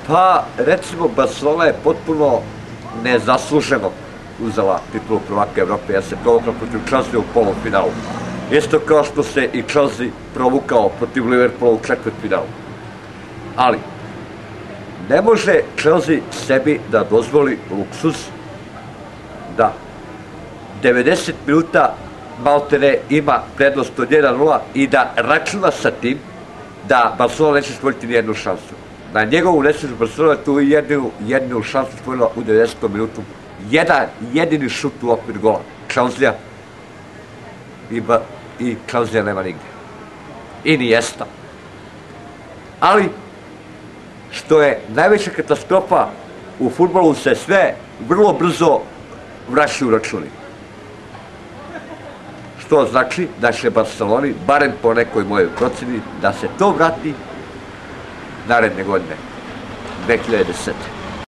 Pa, recimo, Barcelona je potpuno nezasluženo uzela titulu prvaka Evrope, jer se provukla protiv Chelsea u polufinalu. Isto kao što se i Chelsea provukao protiv Liverpoola u četvrtfinalu. Ali, ne može Chelsea sebi da dozvoli luksuz da 90 minuta maltene ima prednost od 1:0 i da računa sa tim da Barcelona neće stvoriti nijednu šansu. Na njegovu nesreću Barcelona tu jednu šansu stvorila u 90. minutu. Jedan jedini šut u okvir gola. Chelsea i Chelsea nema nigde. I Iniesta. Ali, što je najveća katastrofa, u fudbalu se sve vrlo brzo vraćaju računi. Što znači da će Barceloni, barem po nekoj mojoj proceni, da se to vrati naredne godine, 2010.